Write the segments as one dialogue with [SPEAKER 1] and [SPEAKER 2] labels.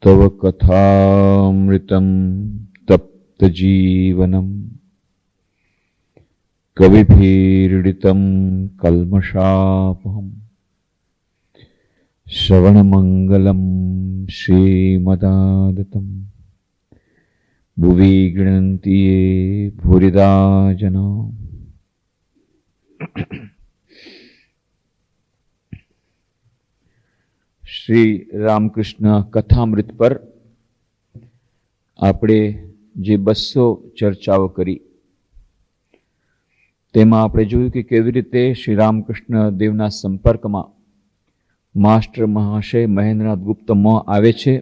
[SPEAKER 1] तव कथामृतं तप्तजीवनं कविभिरीडितं कल्मषापहं श्रवणमंगलं श्रीमदादतं भुवि गृह्णन्ति ये भूरिदा जना। श्री रामकृष्ण कथामृत पर આપણે જે 200 ચર્ચાઓ કરી તેમાં આપણે જોયું કે કેવી રીતે શ્રી રામકૃષ્ણ દેવના સંપર્કમાં માસ્ટર મહાશય મહેન્દ્રનાથ ગુપ્ત આવે છે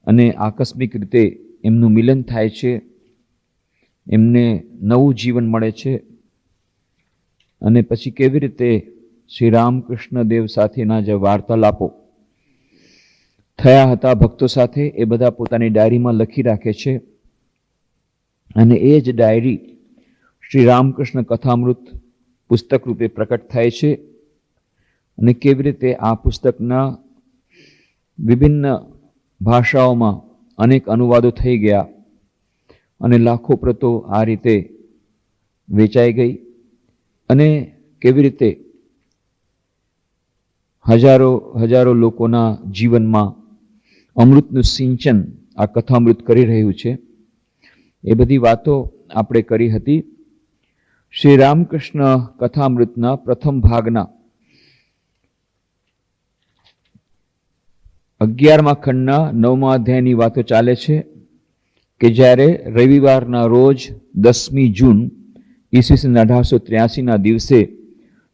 [SPEAKER 1] અને આકસ્મિક રીતે એમનું મિલન થાય છે, એમને નવું જીવન મળે છે અને પછી કેવી રીતે શ્રી રામકૃષ્ણ દેવ સાથેના જે વાર્તાલાપો થયા હતા ભક્તો સાથે એ બધા પોતાની ડાયરીમાં લખી રાખે છે અને એ જ ડાયરી શ્રી રામકૃષ્ણ કથામૃત પુસ્તક રૂપે પ્રકટ થાય છે અને કેવી રીતે આ પુસ્તકના વિભિન્ન ભાષાઓમાં અનેક અનુવાદો થઈ ગયા અને લાખો પ્રતો આ રીતે વેચાઈ ગઈ અને કેવી રીતે હજારો લોકોના જીવનમાં અમૃતનું સિંચન આ કથામૃત કરી રહ્યું છે. એ બધી વાતો આપણે કરી હતી. શ્રી રામકૃષ્ણ કથામૃતના પ્રથમ ભાગના 11મા ખંડના 9મા અધ્યાયની વાતો ચાલે છે કે જ્યારે રવિવારના રોજ 10મી જૂન ઈસવીસન 1883ના દિવસે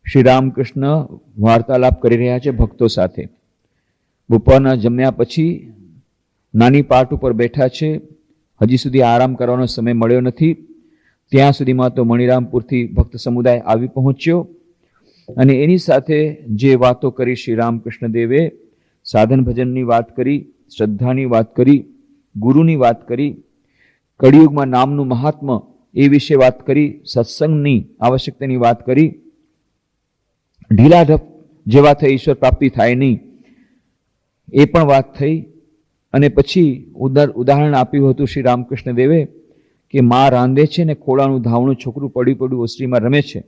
[SPEAKER 1] શ્રી રામકૃષ્ણ વાર્તાલાપ કરી રહ્યા છે ભક્તો સાથે. બપોરના જમ્યા પછી નાની પાટ ઉપર બેઠા છે, હજી સુધી આરામ કરવાનો સમય મળ્યો નથી. ત્યાં સુધીમાં તો મણિરામપુરથી ભક્ત સમુદાય આવી પહોંચ્યો અને એની સાથે જે વાતો કરી શ્રી રામકૃષ્ણ દેવે સાધન ભજનની વાત કરી, શ્રદ્ધાની વાત કરી, ગુરુની વાત કરી, કળિયુગમાં નામનું મહાત્મ્ય એ વિશે વાત કરી, સત્સંગની આવશ્યકતાની વાત કરી, ઢીલાઢપ જેવાથી ઈશ્વર પ્રાપ્તિ થાય નહીં એ પણ વાત થઈ અને પછી ઉદાહરણ આપ્યું હતું શ્રી રામકૃષ્ણ દેવે કે મા રાંધે છે ને ખોળાનું ધાવણું છોકરું પડ્યું ઓસરીમાં રમે છે.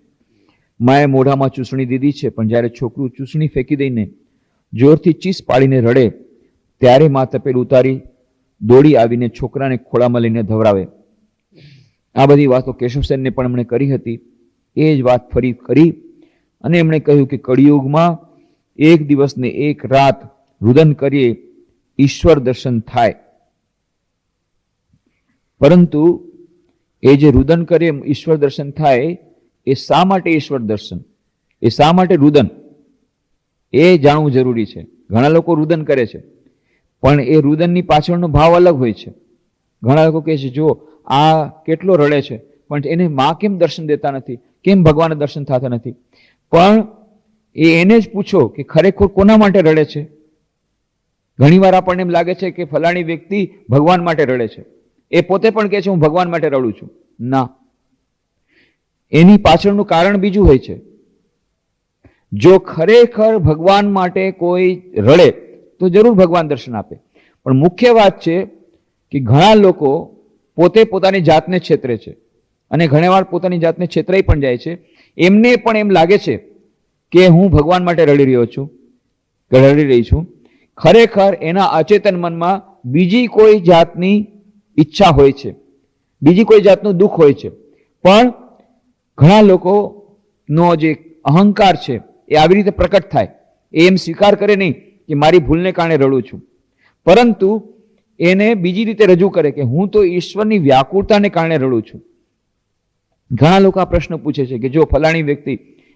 [SPEAKER 1] માએ મોઢામાં ચૂસણી દીધી છે પણ જ્યારે છોકરું ચૂસણી ફેંકી દઈને જોરથી ચીસ પાડીને રડે ત્યારે મા તપેલું ઉતારી દોડી આવીને છોકરાને ખોળામાં લઈને ધવરાવે. આ બધી વાતો કેશવસેનને પણ એમણે કરી હતી. એ જ વાત ફરી કરી અને એમણે કહ્યું કે કળિયુગમાં એક દિવસ ને એક રાત રુદન કરીએ ઈશ્વર દર્શન થાય, પરંતુ એ જે રુદન કરીએ ઈશ્વર દર્શન થાય એ શા માટે ઈશ્વર દર્શન, એ શા માટે રુદન, એ જાણવું જરૂરી છે. ઘણા લોકો રુદન કરે છે પણ એ રુદનની પાછળનો ભાવ અલગ હોય છે. ઘણા લોકો કહે છે જો આ કેટલો રડે છે પણ એને માં કેમ દર્શન દેતા નથી, કેમ ભગવાનના દર્શન થતા નથી? પણ એને જ પૂછો કે ખરેખર કોના માટે રડે છે. ઘણીવાર આપણને એમ લાગે છે કે ફલાણી વ્યક્તિ ભગવાન માટે રડે છે, એ પોતે પણ કહે છે હું ભગવાન માટે રડું છું. ના, એની પાછળનું કારણ બીજું હોય છે. જો ખરેખર ભગવાન માટે કોઈ રડે તો જરૂર ભગવાન દર્શન આપે. પણ મુખ્ય વાત છે કે ઘણા લોકો પોતે પોતાની જાતને છેતરે છે અને ઘણીવાર પોતાની જાતને છેતરાઈ પણ જાય છે. એમને પણ એમ લાગે છે કે હું ભગવાન માટે રડી રહી છું. ખરેખર એના અચેતન મનમાં બીજી કોઈ જાતની ઈચ્છા હોય છે, બીજી કોઈ જાતનું દુઃખ હોય છે. પણ ઘણા લોકોનો જે અહંકાર છે એ આવી રીતે પ્રકટ થાય, એમ સ્વીકાર કરે નહીં કે મારી ભૂલને કારણે રડું છું, પરંતુ એને બીજી રીતે રજૂ કરે કે હું તો ઈશ્વરની વ્યાકુળતાને કારણે રડું છું. ઘણા લોકો આ પ્રશ્ન પૂછે છે કે જો ફલાણી વ્યક્તિ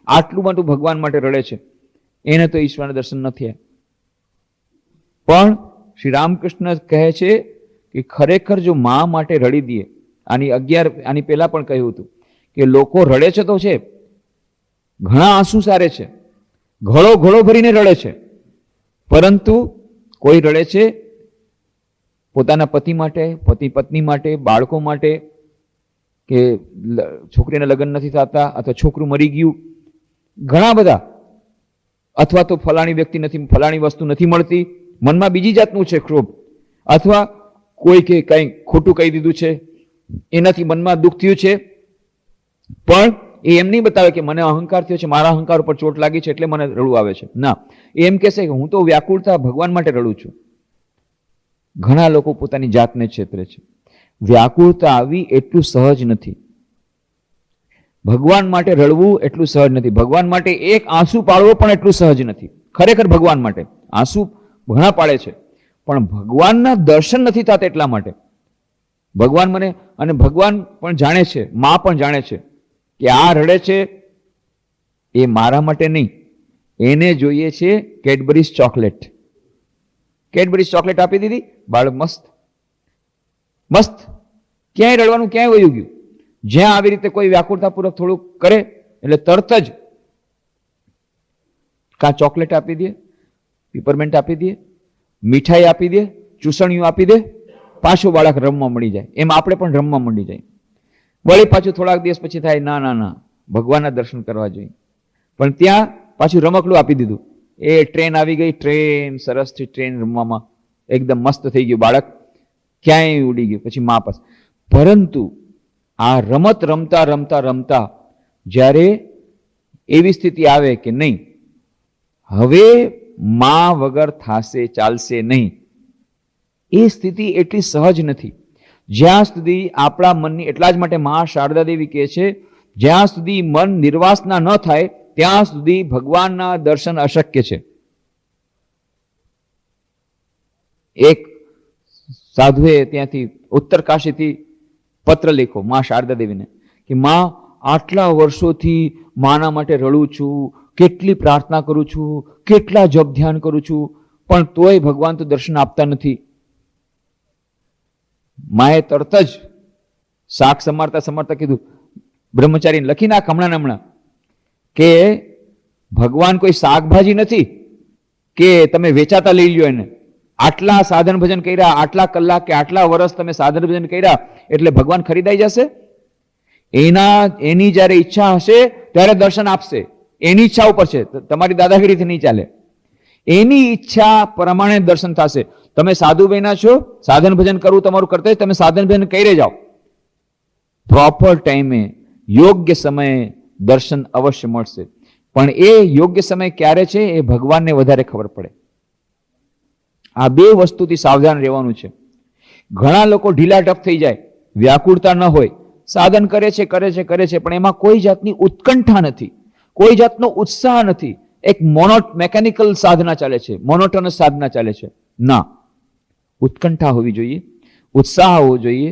[SPEAKER 1] આટલું મોટું ભગવાન માટે રડે છે એને તો ઈશ્વરના દર્શન નથી. પણ શ્રી રામકૃષ્ણ કહે છે કે ખરેખર જો મા માટે રડી દઈએ, આની પહેલા પણ કહ્યું હતું કે લોકો રડે છે તો છે, ઘણા આંસુ સારે છે, ઘડો ભરીને રડે છે, પરંતુ કોઈ રડે છે પોતાના પતિ માટે, પતિ પત્ની માટે, બાળકો માટે, કે છોકરીને લગ્ન નથી થતા અથવા છોકરું મરી ગયું, ઘણા બધા, અથવા તો ફલાણી વ્યક્તિ નથી, ફલાણી વસ્તુ નથી મળતી, મનમાં બીજી જાતનું છે ક્રોધ, અથવા કોઈ કે કંઈ ખોટું કહી દીધું છે એનાથી મનમાં દુઃખ થયું છે, પણ એ એમ નહીં બતાવે કે મને અહંકાર થયો છે, મારા અહંકાર ઉપર ચોટ લાગી છે એટલે મને રડવું આવે છે. ના, એમ કહેશે કે હું તો વ્યાકુળતા ભગવાન માટે રડું છું. ઘણા લોકો પોતાની જાતને છેતરે છે. વ્યાકુળતા આવી એટલું સહજ નથી. ભગવાન માટે રડવું એટલું સહજ નથી. ભગવાન માટે એક આંસુ પાડવો પણ એટલું સહજ નથી. ખરેખર ભગવાન માટે આંસુ ઘણા પાડે છે, પણ ભગવાનના દર્શન નથી થતા એટલા માટે. ભગવાન મને, અને ભગવાન પણ જાણે છે, મા પણ જાણે છે કે આ રડે છે એ મારા માટે નહીં, એને જોઈએ છે કેડબરીઝ ચોકલેટ. કેડબરીઝ ચોકલેટ આપી દીધી, બાળક મસ્ત મસ્ત, ક્યાંય રડવાનું ક્યાંય વયું ગયું. જ્યાં આવી રીતે કોઈ વ્યાકુળતાપૂર્વક થોડુંક કરે એટલે તરત જ કાં ચોકલેટ આપી દે, પીપરમેન્ટ આપી દે, મીઠાઈ આપી દે, ચૂસણીઓ આપી દે, પાછું બાળક રમવા મળી જાય. એમ આપણે પણ રમવા મળી જાય. વળી પાછું થોડાક દિવસ પછી થાય, ના ના ના, ભગવાનના દર્શન કરવા જોઈએ. પણ ત્યાં પાછું રમકડું આપી દીધું. એ ટ્રેન આવી ગઈ, ટ્રેન સરસથી ટ્રેન રમવામાં એકદમ મસ્ત થઈ ગયું, બાળક ક્યાંય ઉડી ગયું, પછી મા પાસે. પરંતુ આ રમત રમતા રમતા રમતા જ્યારે એવી સ્થિતિ આવે કે નહીં, હવે મા વગર થાશે ચાલશે નહીં, એ સ્થિતિ એટલી સહજ નથી. જ્યાં સુધી આપણા મનની, એટલા જ માટે મા શારદા દેવી કહે છે, જ્યાં સુધી મન નિર્વાસના ન થાય ત્યાં સુધી ભગવાનના દર્શન અશક્ય છે. એક સાધુએ ત્યાંથી ઉત્તરકાશીથી પત્ર લખ્યો મા શારદા દેવીને કે મા, આટલા વર્ષોથી માના માટે રડું છું, કેટલી પ્રાર્થના કરું છું, કેટલા જપ ધ્યાન કરું છું, પણ તોય ભગવાન તો દર્શન આપતા નથી. માએ તરત જ શાક સમારતા સમારતા કીધું, બ્રહ્મચારીને લખી નાખ હમણાં હમણાં, કે ભગવાન કોઈ શાકભાજી નથી કે તમે વેચાતા લઈ લ્યો એને. આટલા સાધન ભજન કર્યા, આટલા કલાક કે આટલા વર્ષ તમે સાધન ભજન કર્યા એટલે ભગવાન ખરીદાઈ જશે? એની જ્યારે ઈચ્છા હશે ત્યારે દર્શન આપશે. એની ઈચ્છા ઉપર છે, તમારી દાદાગીરીથી નહીં ચાલે. એની ઈચ્છા પ્રમાણે દર્શન થશે. તમે સાધુ બન્યા છો, સાધન ભજન કરવું તમારું કર્તવ્ય, તમે સાધન ભજન કરી જાઓ. પ્રોપર ટાઈમે, યોગ્ય સમયે દર્શન અવશ્ય મળશે. પણ એ યોગ્ય સમય ક્યારે છે એ ભગવાનને વધારે ખબર પડે. આ બે વસ્તુથી સાવધાન રહેવાનું છે. ઘણા લોકો ઢીલાઢપ થઈ જાય, વ્યાકુળતા ન હોય, સાધન કરે છે પણ એમાં કોઈ જાતની ઉત્કંઠા નથી, કોઈ જાતનો ઉત્સાહ નથી. એક મેકેનિકલ સાધના ચાલે છે, મોનોટોનસ સાધના ચાલે છે. ના, ઉત્કંઠા હોવી જોઈએ, ઉત્સાહ હોવો જોઈએ,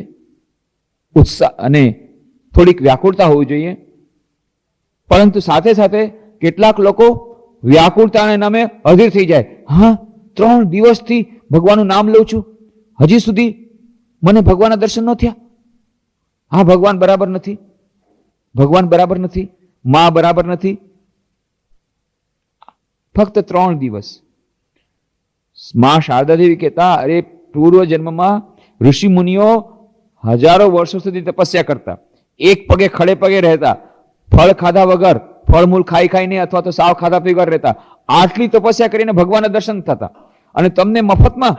[SPEAKER 1] ઉત્સાહ અને થોડીક વ્યાકુળતા હોવી જોઈએ. પરંતુ સાથે સાથે કેટલાક લોકો વ્યાકુળતાના નામે અધીર થઈ જાય. હા, 3 દિવસથી ભગવાનનું નામ લઉં છું, હજી સુધી મને ભગવાનના દર્શન ન થયા. હા, ભગવાન બરાબર નથી, ભગવાન બરાબર નથી, મા બરાબર નથી. ફક્ત 3 દિવસ. મા શારદા દેવી કહેતા, અરે પૂર્વ જન્મમાં ઋષિ મુનિઓ હજારો વર્ષો સુધી તપસ્યા કરતા, એક પગે ખડે પગે રહેતા, ફળ ખાધા વગર, ફળમૂળ ખાઈ ખાઈને અથવા તો સાવ ખાધા વગર રહેતા. આટલી તપસ્યા કરીને ભગવાનના દર્શન થતા, અને તમને મફતમાં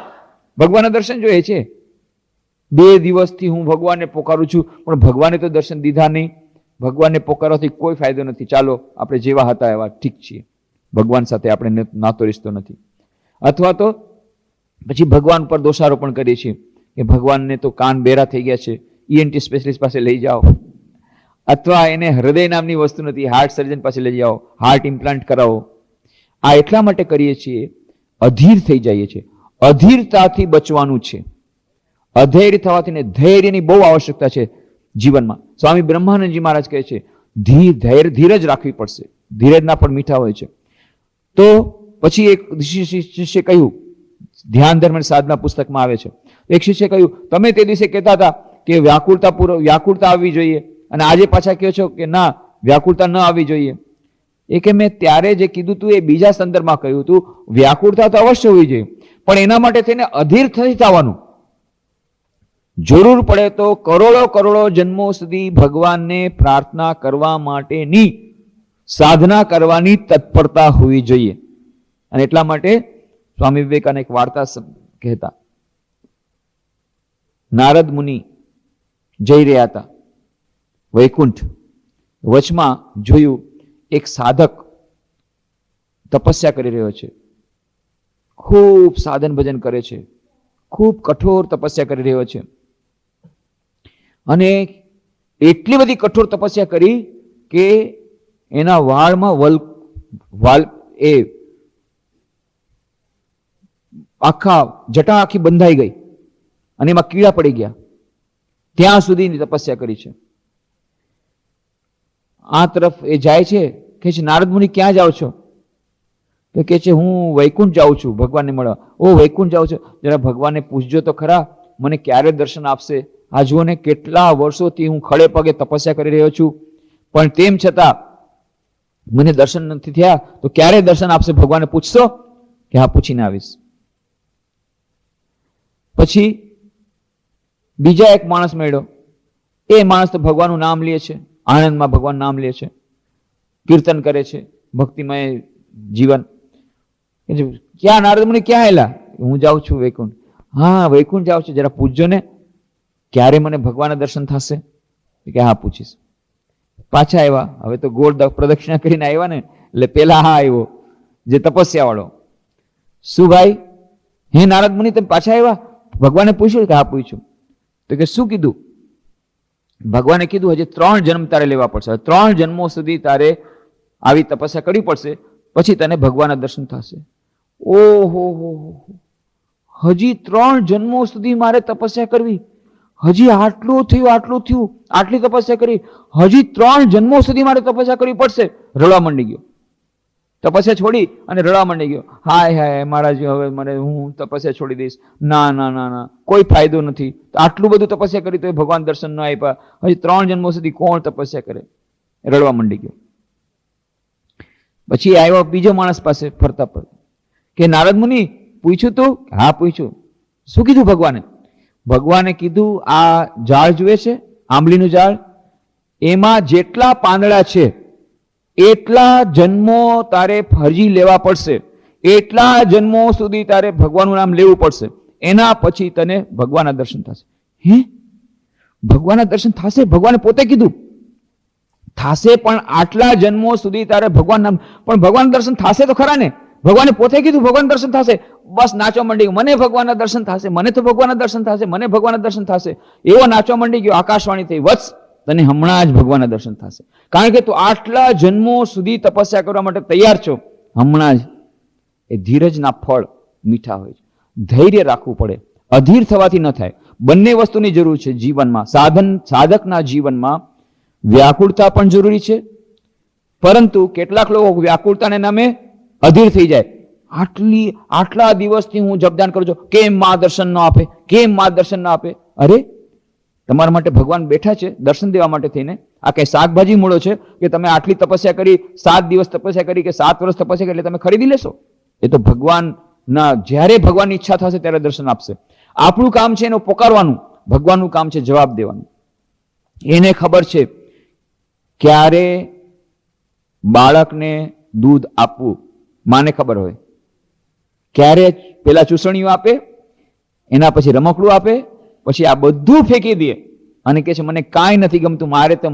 [SPEAKER 1] ભગવાનના દર્શન જોઈએ છે. 2 દિવસથી હું ભગવાનને પોકારું છું, પણ ભગવાને તો દર્શન દીધા નહીં. ભગવાનને પોકારવાથી કોઈ ફાયદો નથી. ચાલો આપણે જેવા હતા એવા ઠીક છીએ, ભગવાન સાથે આપણે નાતો રિશ્તો નથી. અથવા તો પછી ભગવાન પર દોષારોપણ કરીએ છીએ કે ભગવાનને તો કાન બેરા થઈ ગયા છે, ENT સ્પેશિયલિસ્ટ પાસે લઈ જાઓ. અથવા એને હૃદય નામની વસ્તુ નથી, હાર્ટ સર્જન પાસે લઈ જાઓ, હાર્ટ ઇમ્પ્લાન્ટ કરાવો. આ એટલા માટે કરીએ છીએ, અધીર થઈ જઈએ છીએ. અધીરતાથી બચવાનું છે. અધૈર્ય થવાથી ને ધૈર્યની બહુ આવશ્યકતા છે જીવનમાં. સ્વામી બ્રહ્માનંદજી મહારાજ કહે છે, ધીરજ રાખવી પડશે. ધીરજના પણ મીઠા હોય છે. તો પછી એક શિષ્ય કહ્યું, ધ્યાન ધર્મ સાધના પુસ્તકમાં આવે છે, એક શિષ્ય કહ્યું, તમે તે દિવસે કહેતા હતા કે વ્યાકુળતા આવવી જોઈએ, અને આજે પાછા કહો છો કે ના, વ્યાકુળતા ન આવવી જોઈએ. એ કે મેં ત્યારે જે કીધું હતું એ બીજા સંદર્ભમાં કહ્યું હતું. વ્યાકુળતા તો અવશ્ય હોવી જોઈએ, પણ એના માટે થઈને અધીર થઈ થવાનું. જરૂર પડે તો કરોડો જન્મો સુધી ભગવાનને પ્રાર્થના કરવા માટેની સાધના કરવાની તત્પરતા હોવી જોઈએ. અને એટલા માટે સ્વામી વિવેકાનંદ એક વાર્તા કહેતા, નારદ મુનિ જઈ રહ્યા હતા વૈકુંઠ. વચમાં જોયું એક સાધક તપસ્યા કરી રહ્યો છે, ખૂબ સાધન ભજન કરે છે, ખૂબ કઠોર તપસ્યા કરી રહ્યો છે. અને એટલી બધી કઠોર તપસ્યા કરી કે એના વાળમાં જટા આખી બંધાઈ ગઈ અને એમાં કીડા પડી ગયા. ત્યાં સુધીની તપસ્યા કરી છે. આ તરફ એ જાય છે, કે છે નારદ મુનિ ક્યાં જાઓ છો? તો કે છે હું વૈકુંઠ જાઉં છું ભગવાનને મળવા. ઓ વૈકુંઠ જાઉં છું, જરા ભગવાનને પૂછજો તો ખરા મને ક્યારે દર્શન આપશે. આ જુઓ ને કેટલા વર્ષોથી હું ખડે પગે તપસ્યા કરી રહ્યો છું, પણ તેમ છતાં મને દર્શન નથી થયા. તો ક્યારે દર્શન આપશે ભગવાનને પૂછશો? કે હા, પૂછીને આવીશ. પછી બીજા એક માણસ મળ્યો. એ માણસ તો ભગવાનનું નામ લે છે, આનંદમાં ભગવાન નામ લે છે, કીર્તન કરે છે, ભક્તિમય જીવન. ક્યાં નારદ મુનિ ક્યાં આવેલા? હું જાઉં છું વૈકુંઠ. હા, વૈકુંઠ જાઉં છું, જરા પૂછજો ને ક્યારે મને ભગવાનના દર્શન થશે. કે હા, પૂછીશ. પાછા આવ્યા. હવે તો ગોળ પ્રદક્ષિણા કરીને આવ્યા ને, એટલે પેલા હા આવ્યો જે તપસ્યા વાળો. શું ભાઈ, હે નારદ મુનિ તમે પાછા આવ્યા? ભગવાને પૂછ્યું? કે હા, પૂછ્યું. તો કે શું કીધું? ભગવાને કીધું હજી 3 જન્મ તારે લેવા પડશે. 3 જન્મો સુધી તારે આવી તપસ્યા કરવી પડશે, પછી તને ભગવાનના દર્શન થશે. ઓહો, હજી 3 જન્મો સુધી મારે તપસ્યા કરવી? હજી આટલું થયું, આટલી તપસ્યા કરી, હજી 3 જન્મો સુધી મારે તપસ્યા કરવી પડશે. રડવા માંડી ગયો. તપસ્યા છોડી અને રડવા માંડી ગયો. હાય મહારાજ, હવે મને હું તપસ્યા છોડી દઈશ. ના ના ના ના, કોઈ ફાયદો નથી. આટલું બધું તપસ્યા કરી તો ભગવાન દર્શન ન આપ્યા. હજી 3 જન્મો સુધી કોણ તપસ્યા કરે? રડવા માંડી ગયો. પછી આવ્યો બીજો માણસ પાસે ફરતા ફરતા, કે નારદ મુનિ પૂછ્યું તું? હા, પૂછ્યું. શું કીધું ભગવાને? ભગવાને કીધું આ ઝાડ જુએ છે, આંબલીનું ઝાડ, એમાં જેટલા પાંદડા છે એટલા જન્મો તારે ફરજી લેવા પડશે. એટલા જન્મો સુધી તારે ભગવાનનું નામ લેવું પડશે. એના પછી તને ભગવાનના દર્શન થશે. હે, ભગવાનના દર્શન થશે? ભગવાને પોતે કીધું થશે, પણ આટલા જન્મો સુધી તારે ભગવાન નામ. પણ ભગવાન દર્શન થશે તો ખરા ને? ભગવાને પોતે કીધું ભગવાન દર્શન થશે. બસ નાચવા માંડી ગયો, મને ભગવાનના દર્શન થશે, મને તો ભગવાનના દર્શન થશે, મને ભગવાનના દર્શન થશે. એવો નાચવા માંડી ગયો. આકાશવાણી થઈ, વત્સ તને હમણાં જ ભગવાનના દર્શન થશે. કારણ કે તું આટલા જન્મો સુધી તપસ્યા કરવા માટે તૈયાર છો. હમણાં જ. એ ધીરજના ફળ મીઠા હોય છે. ધૈર્ય રાખવું પડે. અધીર થવાથી ન થાય. બંને વસ્તુની જરૂર છે જીવનમાં. સાધકના જીવનમાં વ્યાકુળતા પણ જરૂરી છે, પરંતુ કેટલાક લોકો વ્યાકુળતાને નામે અધીર થઈ જાય. આટલા દિવસથી હું જપદાન કરું છું, કેમ માં દર્શન ન આપે? કેમ માં દર્શન ન આપે? અરે, તમારા માટે ભગવાન બેઠા છે દર્શન દેવા માટે થઈને. આ કઈ શાકભાજી મૂળો છે કે તમે આટલી તપસ્યા કરી, 7 દિવસ તપસ્યા કરી કે 7 વર્ષ તપસ્યા કરી એટલે તમે ખરીદી લેશો? એ તો ભગવાનના જ્યારે ભગવાનની ઈચ્છા થશે ત્યારે દર્શન આપશે. આપણું કામ છે એનો પોકારવાનું, ભગવાનનું કામ છે જવાબ દેવાનું. એને ખબર છે ક્યારે બાળકને દૂધ આપવું. માને ખબર હોય ક્યારે પેલા ચૂસણીઓ આપે, એના પછી રમકડું આપે, પછી આ બધું ફેંકી દે અને કહે છે મને કાંઈ નથી ગમતું, મારે તો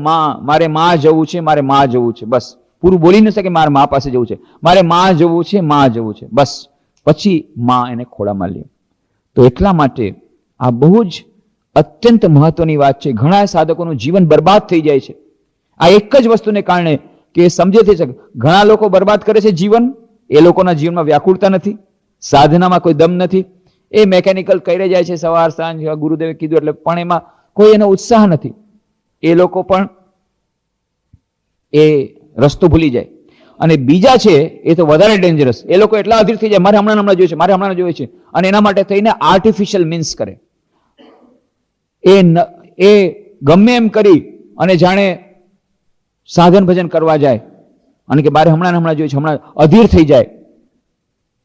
[SPEAKER 1] મારે માં જવું છે, મારે માં જવું છે. બસ, પૂરું બોલી ન શકે, મારે મા પાસે જવું છે, મારે માં જવું છે, માં જવું છે. બસ, પછી માં એને ખોળામાં લે. તો એટલા માટે આ બહુ જ અત્યંત મહત્વની વાત છે. ઘણા સાધકોનું જીવન બરબાદ થઈ જાય છે આ એક જ વસ્તુને કારણે કે સમજે છે. ઘણા લોકો બરબાદ કરે છે જીવન. એ લોકોના જીવનમાં વ્યાકુળતા નથી, સાધનામાં કોઈ દમ નથી. એ મેકેનિકલ કરી જાય છે, સવાર સાંજ ગુરુદેવે કીધું એટલે, પણ એમાં કોઈ એનો ઉત્સાહ નથી. એ લોકો પણ એ રસ્તો ભૂલી જાય. અને બીજા છે એ તો વધારે ડેન્જરસ. એ લોકો એટલા અધીર થઈ જાય, મારે હમણાં જોઈએ છે, મારે હમણાં જોઈએ છે, અને એના માટે થઈને આર્ટિફિશિયલ મીન્સ કરે. એ ગમે એમ કરી અને જાણે સાધન ભજન કરવા જાય અને કે મારે હમણાં જોઈએ છે, હમણાં અધીર થઈ જાય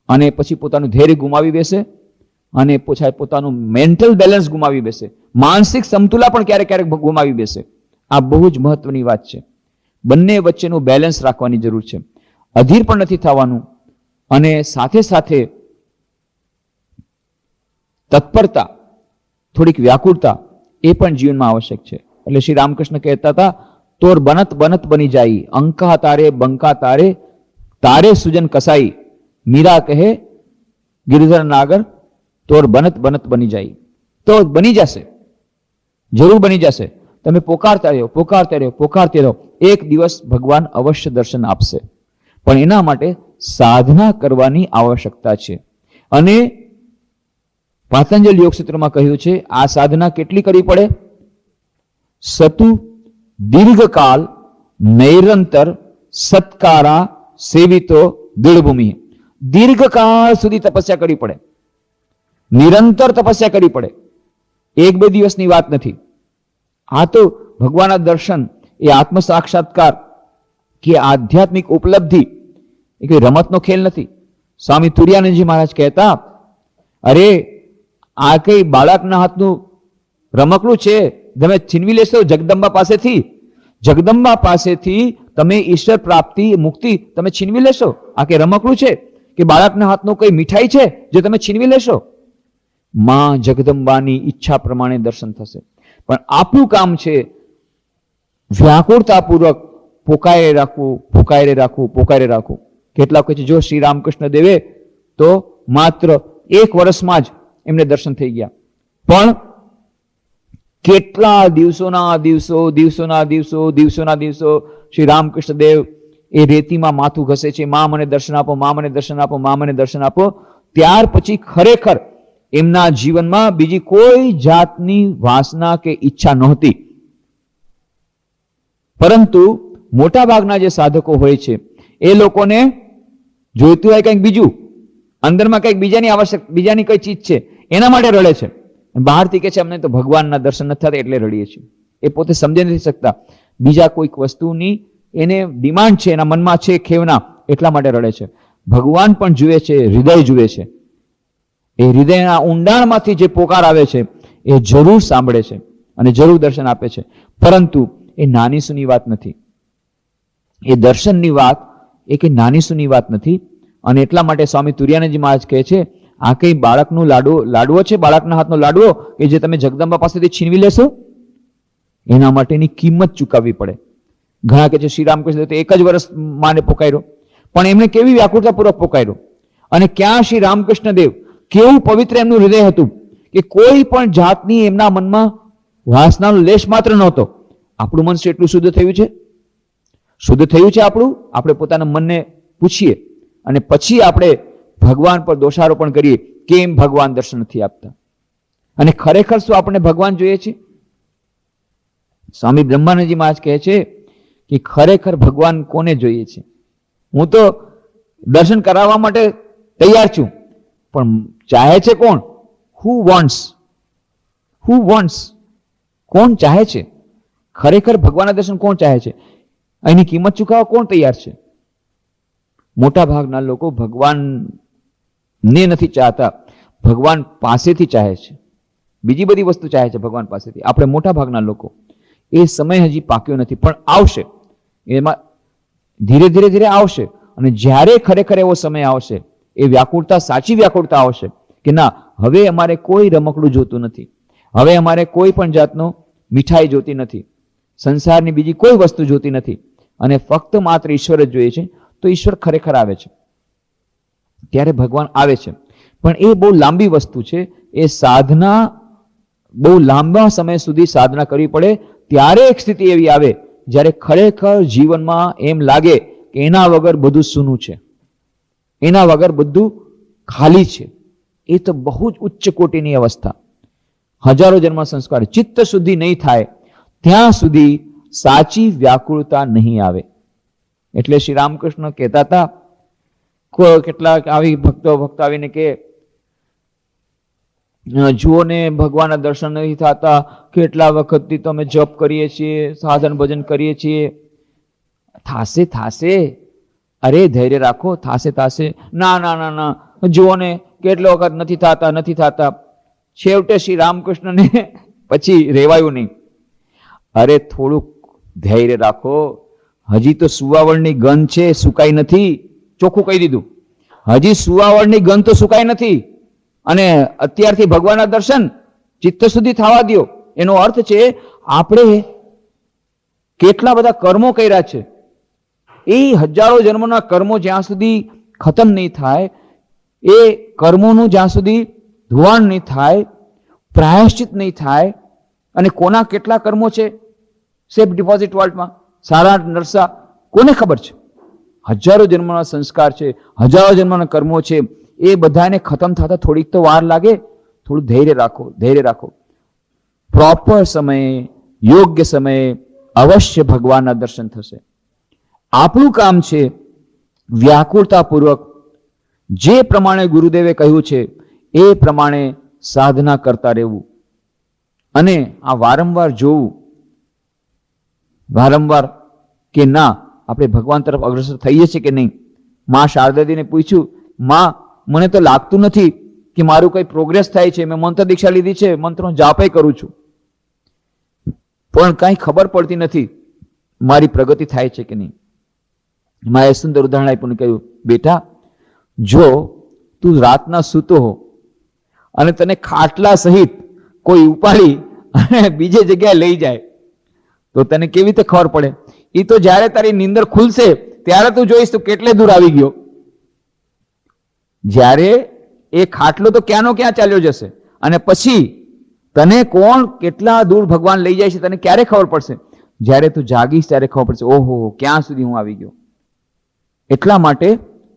[SPEAKER 1] અને પછી પોતાનું ધૈર્ય ગુમાવી બેસે અને પોતાનું મેન્ટલ બેલેન્સ ગુમાવી બેસે, માનસિક સમતુલા પણ ક્યારેક ક્યારેક ગુમાવી બેસે. આ બહુ જ મહત્વની વાત છે. બંને વચ્ચેનું બેલેન્સ રાખવાની જરૂર છે. અધીર પણ નથી થવાનું અને સાથે સાથે તત્પરતા, થોડીક વ્યાકુળતા એ પણ જીવનમાં આવશ્યક છે. એટલે શ્રી રામકૃષ્ણ કહેતા હતા, તોર બનત બનત બની જાય, અંકા તારે બંકા તારે, તારે સુજન કસાઈ. મીરા કહે ગિરધર નાગર, તોર બનત બનત બની જાય. તો બની જશે, જરૂર બની જશે. તમે પોકારતા રહ્યો, પોકારતા રહ્યો, પોકારતે રહો, એક દિવસ ભગવાન અવશ્ય દર્શન આપશે. પણ એના માટે સાધના કરવાની આવશ્યકતા છે. અને પાતંજલ યોગ સૂત્રમાં કહ્યું છે, આ સાધના કેટલી કરવી પડે? સતુ દીર્ઘકાલ નૈરંતર સત્કારા સેવિતો દૃઢભૂમિ. દીર્ઘકાળ સુધી તપસ્યા કરવી પડે, નિરંતર તપસ્યા કરવી પડે. એક બે દિવસની વાત નથી. આ તો ભગવાનના દર્શન, એ આત્મ સાક્ષાત્કાર કે આધ્યાત્મિક ઉપલબ્ધિ એ કોઈ રમતનો ખેલ નથી. સ્વામી તુર્યાનંદજી મહારાજ કહેતા, અરે આ કઈ બાળકના હાથનું રમકડું છે, તમે છીનવી લેશો જગદંબા પાસેથી. જગદંબા પાસેથી તમે ઈશ્વર પ્રાપ્તિ, મુક્તિ તમે છીનવી લેશો. આ કે રમકડું છે કે બાળકના હાથનું કોઈ મીઠાઈ છે જે તમે છીનવી લેશો? માં જગદંબાની ઈચ્છા પ્રમાણે દર્શન થશે. પણ આપણું કામ છે વ્યાકુળતાપૂર્વક પોકારે રાખવું, પોકારે રાખવું, પોકારે રાખવું. કેટલાક કહે છે, જો શ્રી રામકૃષ્ણ દેવે તો માત્ર 1 વર્ષમાં જ એમને દર્શન થઈ ગયા. પણ કેટલા દિવસોના દિવસો શ્રી રામકૃષ્ણ દેવ એ રેતીમાં માથું ઘસે છે, માં મને દર્શન આપો, માં મને દર્શન આપો, માં મને દર્શન આપો. ત્યાર પછી ખરેખર એમના જીવનમાં બીજી કોઈ જાતની વાસના કે ઈચ્છા નહોતી. પરંતુ મોટા ભાગના જે સાધકો હોય છે એ લોકોને જોઈતું હોય કંઈક બીજું, અંદરમાં કંઈક બીજાની આવશ્યક, બીજાની કઈ ચીજ છે એના માટે રડે છે. બહારથી કે છે અમને તો ભગવાનના દર્શન નથી થતા એટલે રડીએ છીએ. એ પોતે સમજી નથી શકતા. બીજા કોઈક વસ્તુની એને ડિમાન્ડ છે, એના મનમાં છે ખેવના, એટલા માટે રડે છે. ભગવાન પણ જુએ છે, હૃદય જુએ છે. એ હૃદયના ઊંડાણમાંથી જે પોકાર આવે છે એ જરૂર સાંભળે છે અને જરૂર દર્શન આપે છે. પરંતુ એ નાની સૂની વાત નથી. એ દર્શનની વાત એ કે નાની સૂની વાત નથી. અને એટલા માટે સ્વામી તુર્યાનંદજી મહારાજ કહે છે, આ કઈ બાળકનું લાડવો છે, બાળકના હાથનો લાડવો કે જે તમે જગદંબા પાસેથી છીનવી લેશો? એના માટેની કિંમત ચૂકવવી પડે. ઘણા કહે છે શ્રી રામકૃષ્ણ તો 1 જ વર્ષ માને પોકાર્યો, પણ એમણે કેવી વ્યાકુળતાપૂર્વક પોકાર્યો. અને ક્યાં શ્રી રામકૃષ્ણ દેવ, કેવું પવિત્ર એમનું હૃદય હતું કે કોઈ પણ જાતની એમના મનમાં વાસનાનો લેશ માત્ર નહોતો. આપણું મન એટલું શુદ્ધ થયું છે? શુદ્ધ થયું છે આપણું? આપણે પોતાના મનને પૂછીએ અને પછી આપણે ભગવાન પર દોષારોપણ કરીએ, કેમ ભગવાન દર્શન નથી આપતા? અને ખરેખર શું આપણે ભગવાન જોઈએ છે? સ્વામી બ્રહ્માનંદજી મહારાજ કહે છે કે ખરેખર ભગવાન કોને જોઈએ છે? હું તો દર્શન કરાવવા માટે તૈયાર છું, પણ ચાહે છે કોણ? હુ વોન્ટ્સ? કોણ ચાહે છે? ખરેખર ભગવાનના દર્શન કોણ ચાહે છે? એની કિંમત ચૂકવવા કોણ તૈયાર છે? મોટા ભાગના લોકો ભગવાનને નથી ચાહતા, ભગવાન પાસેથી ચાહે છે. બીજી બધી વસ્તુ ચાહે છે ભગવાન પાસેથી. આપણે મોટા ભાગના લોકો, એ સમય હજી પાક્યો નથી, પણ આવશે. એમાં ધીરે ધીરે આવશે. અને જ્યારે ખરેખર એવો સમય આવશે, એ વ્યાકુળતા, સાચી વ્યાકુળતા આવશે કે ના, હવે અમારે કોઈ રમકડું જોતું નથી, હવે અમારે કોઈ પણ જાતનો મીઠાઈ જોતી નથી, સંસારની બીજી કોઈ વસ્તુ જોતી નથી, અને ફક્ત માત્ર ઈશ્વર જ જોઈએ છે. તો ઈશ્વર ખરેખર આવે છે, ત્યારે ભગવાન આવે છે. પણ એ બહુ લાંબી વસ્તુ છે. એ સાધના બહુ લાંબા સમય સુધી સાધના કરવી પડે. ત્યારે એક સ્થિતિ એવી આવે જ્યારે ખરેખર જીવનમાં એમ લાગે કે એના વગર બધું સૂનું છે, એના વગર બધું ખાલી છે. એ તો બહુ જ ઉચ્ચ કોટીની અવસ્થા. હજારો જન્મ સંસ્કાર, ચિત્ત શુદ્ધિ નહીં થાય ત્યાં સુધી સાચી વ્યાકુળતા નહીં આવે. એટલે શ્રી રામકૃષ્ણ કહેતા હતા, કેટલાક આવી ભક્તો આવીને કે જુઓ ને ભગવાનના દર્શન નથી થતા, કેટલા વખતથી તો અમે જપ કરીએ છીએ, સાધન ભજન કરીએ છીએ. થાશે. અરે ધૈર્ય રાખો, થાશે. ના, જુઓ ને કેટલો વખત નથી થતા. છેવટે શ્રી રામકૃષ્ણને પછી રેવાયું નહીં. અરે થોડુંક ધૈર્ય રાખો, હજી તો સુવાવળની ગંધ છે, સુકાઈ નથી. ચોખ્ખું કહી દીધું, હજી સુવાવળની ગંધ તો સુકાઈ નથી. અને અત્યારથી ભગવાનના દર્શન ચિત્ત સુધી થવા દો. એનો અર્થ છે આપણે કેટલા બધા કર્મો કર્યા છે, એ હજારો જન્મોના કર્મો જ્યાં સુધી ખતમ નહીં થાય, એ કર્મોનું જ્યાં સુધી ધોવાણ નહીં થાય, પ્રાયશ્ચિત નહીં થાય, અને કોના કેટલા કર્મો છે સેફ ડિપોઝિટ વોલ્ટમાં, સારા નરસા, કોને ખબર છે? હજારો જન્મના સંસ્કાર છે, હજારો જન્મના કર્મો છે, એ બધાને ખતમ થતા થોડીક તો વાર લાગે. થોડું ધૈર્ય રાખો, ધૈર્ય રાખો. પ્રોપર સમયે, યોગ્ય સમયે અવશ્ય ભગવાનના દર્શન થશે. આપણું કામ છે વ્યાકુળતાપૂર્વક જે પ્રમાણે ગુરુદેવે કહ્યું છે એ પ્રમાણે સાધના કરતા રહેવું, અને આ વારંવાર જોવું, વારંવાર કે ના આપણે ભગવાન તરફ અગ્રસર થઈએ છીએ કે નહીં. માં શારદાજીને પૂછ્યું, માં મને તો લાગતું નથી કે મારું કઈ પ્રોગ્રેસ થાય છે, મેં મંત્ર દીક્ષા લીધી છે, મંત્રનો જાપે કરું છું, પણ કઈ ખબર પડતી નથી મારી પ્રગતિ થાય છે કે નહીં. માએ સુંદર ઉદાહરણ આપ્યું, કહ્યું, બેટા જો તું રાતના સૂતો હો અને તને ખાટલા સહિત કોઈ ઉપાડી અને બીજી જગ્યાએ લઈ જાય તો તને કેવી રીતે ખબર પડે? એ તો જ્યારે તારી નીંદર ખુલશે ત્યારે તું જોઈશ તું કેટલે દૂર આવી ગયો. જ્યારે એ ખાટલો તો ક્યાંનો ક્યાં ચાલ્યો જશે, અને પછી તને કોણ કેટલા દૂર ભગવાન લઈ જાય છે તને ક્યારે ખબર પડશે? જ્યારે તું જાગીશ ત્યારે ખબર પડશે, ઓહો ક્યાં સુધી હું આવી ગયો. એટલા માટે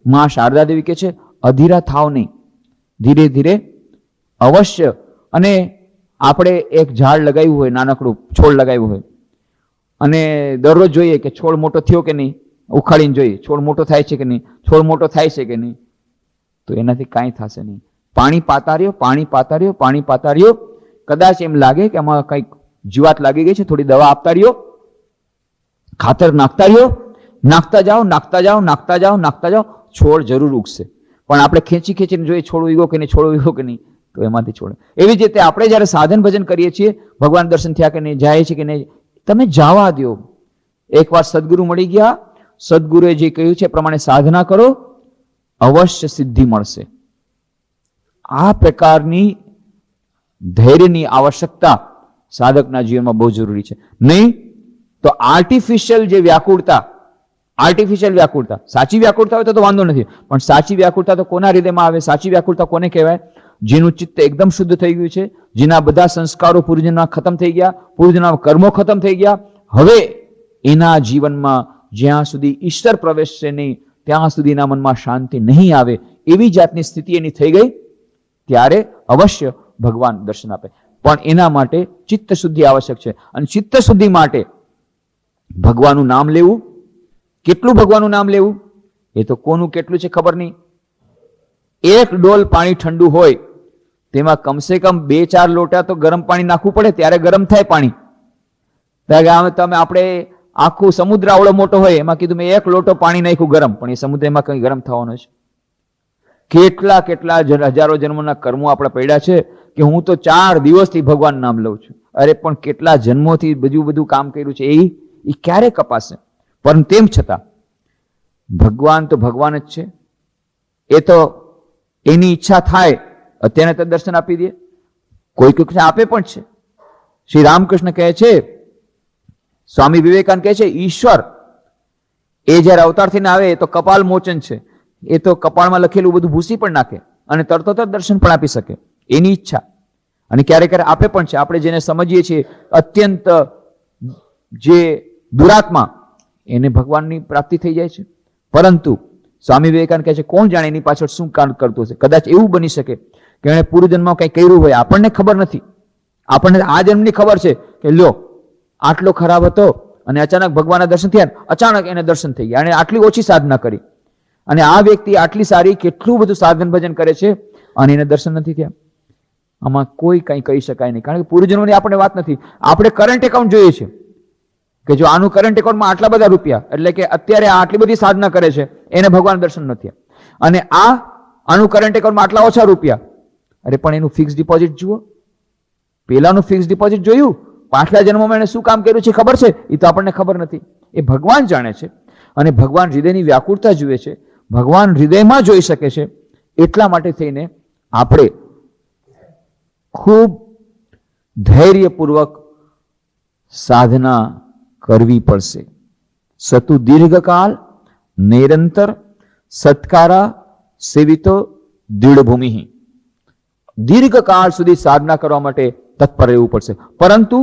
[SPEAKER 1] માં શારદા દેવી કહે છે અધીરા થાવ નહીં, ધીરે ધીરે અવશ્ય. અને આપણે એક ઝાડ લગાવ્યું હોય, નાનકડું છોડ લગાવ્યું હોય, અને દરરોજ જોઈએ કે છોડ મોટો થયો કે નહીં, ઉખાડીને જોઈએ છોડ મોટો થાય છે કે નહીં, છોડ મોટો થાય છે કે નહીં, તો એનાથી કાંઈ થશે નહીં. પાણી પાતા રહ્યો, પાણી પાતા રહ્યો, પાણી પાતા રહ્યો. કદાચ એમ લાગે કે આમાં કંઈક જીવાત લાગી ગઈ છે, થોડી દવા આપતા રહ્યો, ખાતર નાખતા રહ્યો, નાખતા જાઓ, નાખતા જાઓ, નાખતા જાઓ, નાખતા જાઓ, છોડ જરૂર ઉગશે. પણ આપણે ખેંચી ખેંચીને જોઈએ છોડ ઉગ્યો કે નહીં, છોડ ઉગ્યો કે નહીં, તો એમાંથી છોડ. એવી જ રીતે આપણે જ્યારે સાધન ભજન કરીએ છીએ, ભગવાન દર્શન થયા કે નહીં, જાય છે કે નહીં, તમે જવા દો. એકવાર સદગુરુ મળી ગયા, સદગુરુએ જે કહ્યું છે એ પ્રમાણે સાધના કરો, અવશ્ય સિદ્ધિ મળશે. આ પ્રકારની ધૈર્યની આવશ્યકતા સાધકના જીવનમાં બહુ જરૂરી છે. નહીં તો આર્ટિફિશિયલ જે વ્યાકુળતા, આર્ટિફિશિયલ વ્યાકુળતા, સાચી વ્યાકુળતા હોય તો વાંધો નથી, પણ સાચી વ્યાકુળતા તો કોના હૃદયમાં આવે? સાચી વ્યાકુળતા કોને કહેવાય? જેનું ચિત્ત એકદમ શુદ્ધ થઈ ગયું છે, જેના બધા સંસ્કારો પૂર્વજન્મના ખતમ થઈ ગયા, પૂર્વજન્મના કર્મો ખતમ થઈ ગયા. હવે એના જીવનમાં જ્યાં સુધી ઈશ્વર પ્રવેશશે નહીં ત્યાં સુધી એના મનમાં શાંતિ નહીં આવે, એવી જાતની સ્થિતિ એની થઈ ગઈ, ત્યારે અવશ્ય ભગવાન દર્શન આપે. પણ એના માટે ચિત્ત શુદ્ધિ આવશ્યક છે. અને ચિત્ત શુદ્ધિ માટે ભગવાનનું નામ લેવું. કેટલું ભગવાનનું નામ લેવું એ તો કોનું કેટલું છે ખબર નહીં. એક ડોલ પાણી ઠંડુ હોય તેમાં કમસે કમ 2-4 લોટા તો ગરમ પાણી નાખવું પડે, ત્યારે ગરમ થાય પાણી. તમે આપણે આખું સમુદ્ર આવડો મોટો હોય, એમાં કીધું મેં 1 લોટો પાણી નાખ્યું ગરમ, પણ એ સમુદ્રમાં કઈ ગરમ થવાનો છે? કેટલા કેટલા હજારો જન્મોના કર્મો આપણા પડ્યા છે કે હું તો 4 દિવસથી ભગવાન નામ લઉં છું. અરે પણ કેટલા જન્મોથી બધું કામ કર્યું છે, એ ક્યારે કપાશે? પણ તેમ છતાં ભગવાન તો ભગવાન જ છે. એ તો એની ઈચ્છા થાય અત્યારે તો દર્શન આપી દે, કોઈ કોઈ આપે પણ છે. શ્રી રામકૃષ્ણ કહે છે, સ્વામી વિવેકાનંદ કહે છે, ઈશ્વર એ જયારે અવતાર થઈને આવે એ તો કપાલ મોચન છે. એ તો કપાળમાં લખેલું બધું ભૂસી પણ નાખે અને તરત દર્શન પણ આપી શકે, એની ઈચ્છા. અને ક્યારેક ક્યારેક આપે પણ છે. આપણે જેને સમજીએ છીએ અત્યંત જે દુરાત્મા, એને ભગવાનની પ્રાપ્તિ થઈ જાય છે. પરંતુ સ્વામી વિવેકાનંદ કહે છે કોણ જાણે એની પાછળ શું કામ કરતું હશે. કદાચ એવું બની શકે કે એણે પૂર્વજન્મમાં કંઈ કર્યું હોય, આપણને ખબર નથી. આપણને આ જન્મની ખબર છે કે લ્યો આટલો ખરાબ હતો અને અચાનક ભગવાનના દર્શન થયા, અચાનક એને દર્શન થઈ ગયા, અને આટલી ઓછી સાધના કરી, અને આ વ્યક્તિ આટલી સારી કેટલું બધું સાધન ભજન કરે છે અને એને દર્શન નથી થયા. આમાં કોઈ કંઈ કહી શકાય નહીં, કારણ કે પૂર્વજન્મની આપણે વાત નથી. આપણે કરંટ એકાઉન્ટ જોઈએ છે કે જો આનું કરંટ એકાઉન્ટમાં આટલા બધા રૂપિયા, એટલે કે અત્યારે આટલી બધી સાધના કરે છે, એને ભગવાન દર્શન નથી. અને આનું કરંટ એકાઉન્ટમાં આટલા ઓછા રૂપિયા, અરે પણ એનું ફિક્સ ડિપોઝિટ જુઓ, પેલાનું ફિક્સ ડિપોઝિટ જોયું, પાછલા જન્મમાં એને શું કામ કર્યું છે ખબર છે? એ તો આપણને ખબર નથી. એ ભગવાન જાણે છે. અને ભગવાન હૃદયની વ્યાકુળતા જુએ છે, ભગવાન હૃદયમાં જોઈ શકે છે. એટલા માટે થઈને આપણે ખૂબ ધૈર્યપૂર્વક સાધના કરવી પડશે. સતુ દીર્ઘકાળ નિરંતર સત્કારા સેવિતો દૃઢભૂમિ. દીર્ઘકાળ સુધી સાધના કરવા માટે તત્પર રહેવું પડશે. પરંતુ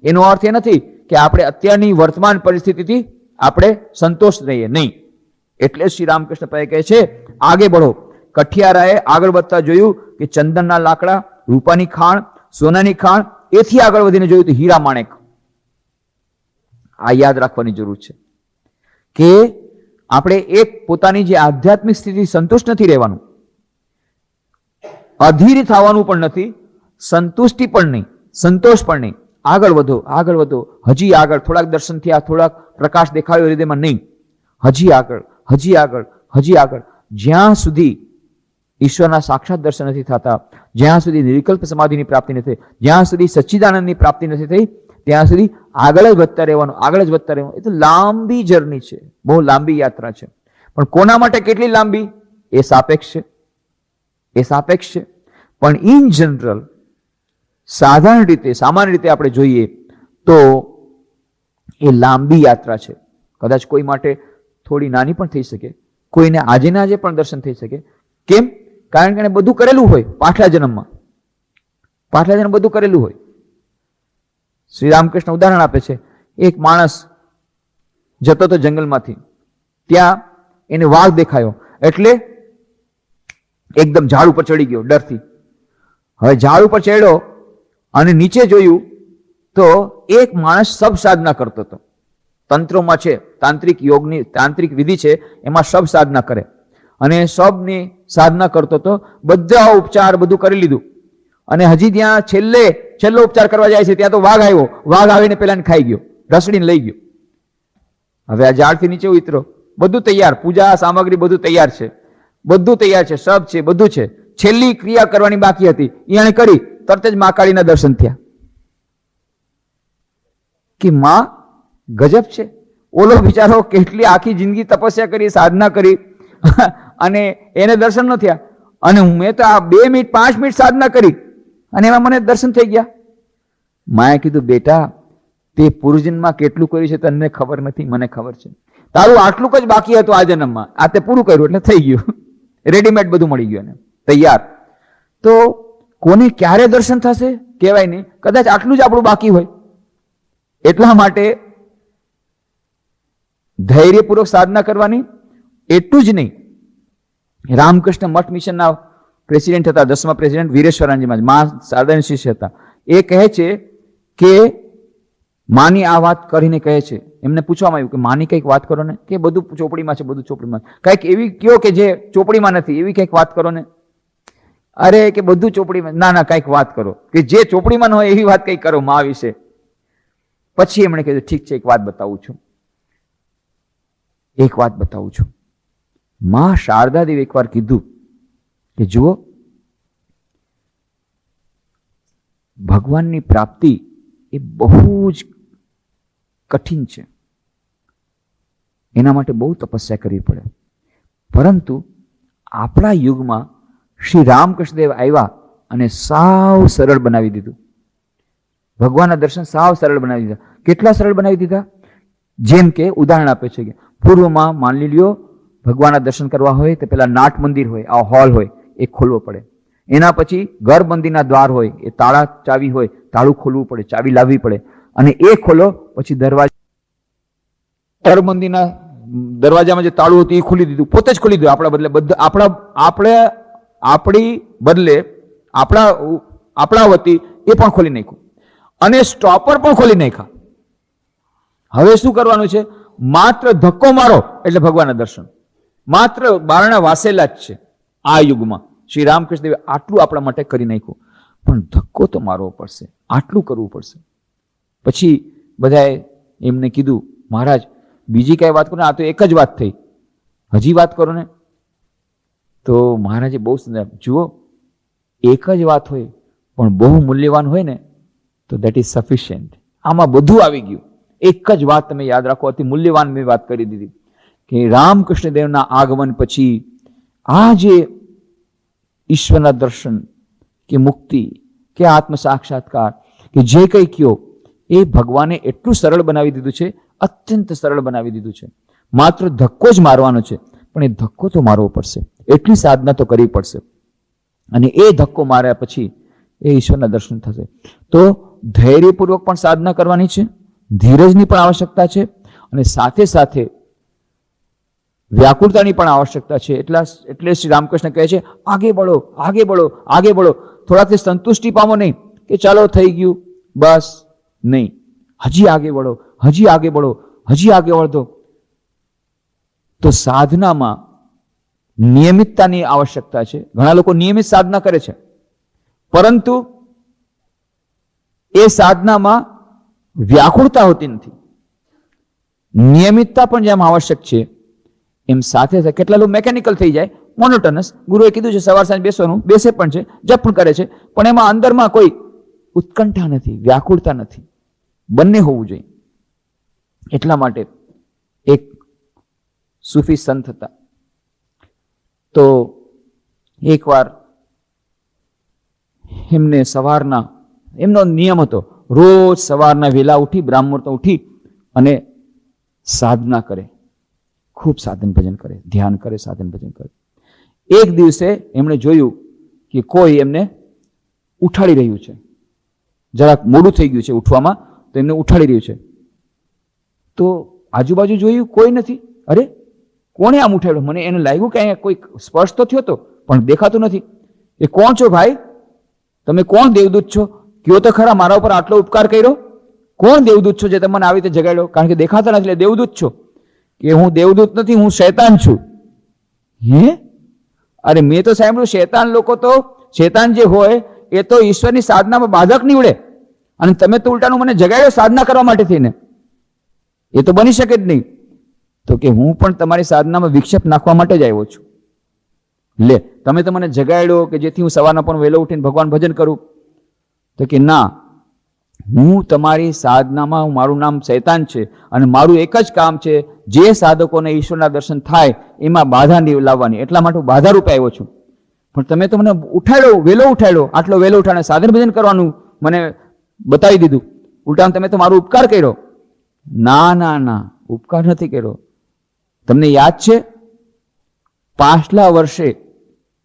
[SPEAKER 1] એનો અર્થ એ નથી કે આપણે અત્યારની વર્તમાન પરિસ્થિતિથી આપણે સંતોષ રહીએ, નહીં. એટલે શ્રી રામકૃષ્ણ કહે છે આગે બઢો. કઠિયારાએ આગળ વધતા જોયું કે ચંદનના લાકડા, રૂપાની ખાણ, સોનાની ખાણ, એથી આગળ વધીને જોયું તો હીરા માણેક. આ યાદ રાખવાની જરૂર છે કે આપણે એક પોતાની જે આધ્યાત્મિક સ્થિતિ સંતુષ્ટ નથી રહેવાનું, અધીર થવાનું પણ નથી, સંતુષ્ટિ પણ નહીં, સંતોષ પણ નહીં. આગળ વધો, આગળ વધો, હજી આગળ. થોડાક દર્શન થયા, થોડાક પ્રકાશ દેખાયો હૃદયમાં, નહીં, હજી આગળ, હજી આગળ, હજી આગળ. જ્યાં સુધી ઈશ્વરના સાક્ષાત દર્શન નથી થતા, જ્યાં સુધી નિર્વિકલ્પ સમાધિની પ્રાપ્તિ નથી, જ્યાં સુધી સચ્ચિદાનંદની પ્રાપ્તિ નથી થઈ, ત્યાં સુધી આગળ જ વધતા રહેવાનું, આગળ જ વધતા રહેવાનું. એ તો લાંબી જર્ની છે, બહુ લાંબી યાત્રા છે. પણ કોના માટે કેટલી લાંબી એ સાપેક્ષ છે, એ સાપેક્ષ છે. પણ ઇન જનરલ, સાધારણ રીતે, સામાન્ય રીતે આપણે જોઈએ તો એ લાંબી યાત્રા છે. કદાચ કોઈ માટે થોડી નાની પણ થઈ શકે, કોઈને આજે ને આજે પણ દર્શન થઈ શકે. કેમ? કારણ કે એને બધું કરેલું હોય પાછલા જન્મમાં, પાછલા જન્મ બધું કરેલું હોય. શ્રી રામકૃષ્ણ ઉદાહરણ આપે છે. એક માણસ જતો હતો જંગલમાંથી, ત્યાં એને વાઘ દેખાયો એટલે એકદમ ઝાડ ઉપર ચડી ગયો ડરથી. હવે ઝાડ ઉપર ચડ્યો અને નીચે જોયું તો એક માણસ સબ સાધના કરતો હતો. તંત્રોમાં છે, તાંત્રિક યોગની તાંત્રિક વિધિ છે, એમાં સબ સાધના કરે અને સબની સાધના કરતો હતો. બધા ઉપચાર બધું કરી લીધું અને હજી ત્યાં છેલ્લો ઉપચાર કરવા જાય છે ત્યાં તો વાઘ આવ્યો. વાઘ આવીને પેલાને ખાઈ ગયો, રસડીને લઈ ગયો. હવે આ ઝાડથી નીચે ઉતરો, બધું તૈયાર, પૂજા સામગ્રી બધું તૈયાર છે, બધું તૈયાર છે, સબ છે, બધું છે. છેલ્લી ક્રિયા કરવાની બાકી હતી, એને કરી. તરત જ મા કાળીના દર્શન થયા કે માં ગજબ છે. ઓલો બિચારો કેટલી આખી જિંદગી તપસ્યા કરી, સાધના કરી અને એને દર્શન ન થયા. અને મેં તો આ 2 મિનિટ 5 મિનિટ સાધના કરી અને એમાં મને દર્શન થઈ ગયા. માએ કીધું બેટા, તે પૂર્વજન્મમાં કેટલું કર્યું છે તને ખબર નથી, મને ખબર છે. તારું આટલું જ બાકી હતું આ જન્મમાં, આ તે પૂરું કર્યું એટલે થઈ ગયું. રેડીમેડ બધું મળી ગયું એને, તૈયાર. તો કોને ક્યારે દર્શન થશે કહેવાય નહીં. કદાચ આટલું જ આપણું બાકી હોય. એટલા માટે ધૈર્યપૂર્વક સાધના કરવાની. એટલું જ નહીં, રામકૃષ્ણ મઠ મિશનના પ્રેસિડેન્ટ હતા, 10મા પ્રેસિડેન્ટ વીરેશ્વરાનજી મહારાજ, મા શારદાના શિષ્ય હતા. એ કહે છે કે માની આ વાત કરીને કહે છે, એમને પૂછવામાં આવ્યું કે માની કંઈક વાત કરો ને, કે બધું ચોપડીમાં છે, બધું ચોપડીમાં. કંઈક એવી કયો કે જે ચોપડીમાં નથી, એવી કંઈક વાત કરો ને. અરે કે બધું ચોપડીમાં, ના ના કંઈક વાત કરો કે જે ચોપડીમાં ન હોય એવી વાત કંઈક કરો મા વિશે. પછી એમણે કીધું ઠીક છે, એક વાત બતાવું છું, એક વાત બતાવું છું. મા શારદા દેવી એકવાર કીધું કે જુઓ, ભગવાનની પ્રાપ્તિ એ બહુ જ કઠિન છે, એના માટે બહુ તપસ્યા કરવી પડે. પરંતુ આપણા યુગમાં શ્રી રામકૃષ્ણદેવ આવ્યા અને સાવ સરળ બનાવી દીધું. ભગવાનના દર્શન સાવ સરળ બનાવી દીધા. કેટલા સરળ બનાવી દીધા? જેમ કે ઉદાહરણ આપે છે કે પૂર્વમાં માની લ્યો ભગવાનના દર્શન કરવા હોય તો પેલા નાટ મંદિર હોય, આ હોલ હોય, એ ખોલવો પડે. એના પછી ગર્ભબંધીના દ્વાર હોય, એ તાળા ચાવી હોય, તાળું ખોલવું પડે, ચાવી લાવવી પડે અને એ ખોલો. પછી દરવાજા, ગર્ભબંધીના દરવાજામાં જે તાળું હતું એ ખોલી દીધું, પોતે જ ખોલી દીધું. આપણા બદલે આપણી બદલે આપણા વતી એ પણ ખોલી નાખ્યું અને સ્ટોપર પણ ખોલી નાખ્યા. હવે શું કરવાનું છે? માત્ર ધક્કો મારો એટલે ભગવાનના દર્શન. માત્ર બારણા વાસેલા જ છે. આ યુગમાં શ્રી રામકૃષ્ણ દેવે આટલું આપણા માટે કરી નાખ્યું, પણ ધક્કો તો મારવો પડશે, આટલું કરવું પડશે. પછી બધાએ એમને કીધું મહારાજ બીજી કઈ વાત કરો ને, આ તો એક જ વાત થઈ, હજી વાત કરો ને. તો મહારાજે બહુ સુંદર, જુઓ એક જ વાત હોય પણ બહુ મૂલ્યવાન હોય ને તો દેટ ઇઝ સફિશિયન્ટ. આમાં બધું આવી ગયું. એક જ વાત તમે યાદ રાખો, અતિ મૂલ્યવાન મેં વાત કરી દીધી કે રામકૃષ્ણ દેવના આગમન પછી આ જે ઈશ્વરના દર્શન કે મુક્તિ કે આત્મ સાક્ષાત્કાર, કે જે કંઈ કયો એ ભગવાને એટલું સરળ બનાવી દીધું છે, અત્યંત સરળ બનાવી દીધું છે. માત્ર ધક્કો જ મારવાનો છે, પણ એ ધક્કો તો મારવો પડશે, એટલી સાધના તો કરવી પડશે. અને એ ધક્કો માર્યા પછી એ ઈશ્વરના દર્શન થશે. તો ધૈર્યપૂર્વક પણ સાધના કરવાની છે, ધીરજની પણ આવશ્યકતા છે, અને સાથે સાથે વ્યાકુળતાની પણ આવશ્યકતા છે. એટલે શ્રી રામકૃષ્ણ કહે છે, આગે બળો, આગે બળો, આગે બળો. થોડાકથી સંતુષ્ટિ પામો નહીં કે ચાલો થઈ ગયું બસ, નહીં, હજી આગે બળો, હજી આગે બળો, હજી આગે વળો. તો સાધનામાં નિયમિતતાની આવશ્યકતા છે. ઘણા લોકો નિયમિત સાધના કરે છે, પરંતુ એ સાધનામાં વ્યાકુળતા હોતી નથી. નિયમિતતા પણ જેમ આવશ્યક છે એમ સાથે સાથે કેટલા લોકો મેકેનિકલ થઈ જાય, મોનોટનસ. ગુરુએ કીધું છે સવાર સાંજ બેસવાનું, બેસે પણ છે, જપ પણ કરે છે, પણ એમાં અંદરમાં કોઈ ઉત્કંઠા નથી, વ્યાકુળતા નથી. બંને હોવું જોઈએ. એટલા માટે એક સૂફી સંત હતા. તો એકવાર એમને સવારના, એમનો નિયમ હતો, રોજ સવારના વહેલા ઉઠી, બ્રાહ્મણ ઉઠી અને સાધના કરે, ખૂબ સાધન ભજન કરે, ધ્યાન કરે, સાધન ભજન કરે. એક દિવસે એમણે જોયું કે કોઈ એમને ઉઠાડી રહ્યું છે, જરાક મોડું થઈ ગયું છે ઉઠવામાં, તો એમને ઉઠાડી રહ્યું છે. તો આજુબાજુ જોયું, કોઈ નથી. અરે કોણે આમ ઉઠાડ્યો? મને એને લાગ્યું કે અહીંયા કોઈ સ્પર્શ તો થયો હતો, પણ દેખાતું નથી. એ કોણ છો ભાઈ? તમે કોણ દેવદૂત છો? કયો તો ખરા, મારા ઉપર આટલો ઉપકાર કર્યો. કોણ દેવદૂત છો જે તમને આવી રીતે જગાડ્યો? કારણ કે દેખાતા નથી એટલે દેવદૂત છો. કે હું દેવદૂત નથી, હું શૈતાન છું. હે? અરે મેં તો સાંભળ્યું શૈતાન લોકો તો, શૈતાન જે હોય એ તો ઈશ્વરની સાધનામાં બાધક નીવડે, અને તમે તો ઉલટાનું મને જગાડ્યો સાધના કરવા માટે થઈને. એ તો બની શકે જ નહીં. તો કે હું પણ તમારી સાધનામાં વિક્ષેપ નાખવા માટે જ આવ્યો છું. લે, તમે તો મને જગાડ્યો કે જેથી હું સવારના પણ વહેલો ઉઠીને ભગવાન ભજન કરું. તો કે ના, હું તમારી સાધનામાં, મારું નામ શૈતાન છે, અને મારું એક જ કામ છે, જે સાધકોને ઈશ્વરના દર્શન થાય એમાં બાધા લાવવાની. એટલા માટે હું બાધા રૂપે આવ્યો છું. પણ તમે તો મને ઉઠાડ્યો, વહેલો ઉઠાડ્યો, આટલો વહેલો ઉઠાડે સાધન ભજન કરવાનું મને બતાવી દીધું. ઉલટાનું તમે તો મારો ઉપકાર કર્યો. ના ના ના, ઉપકાર નથી કર્યો. તમને યાદ છે પાછલા વર્ષે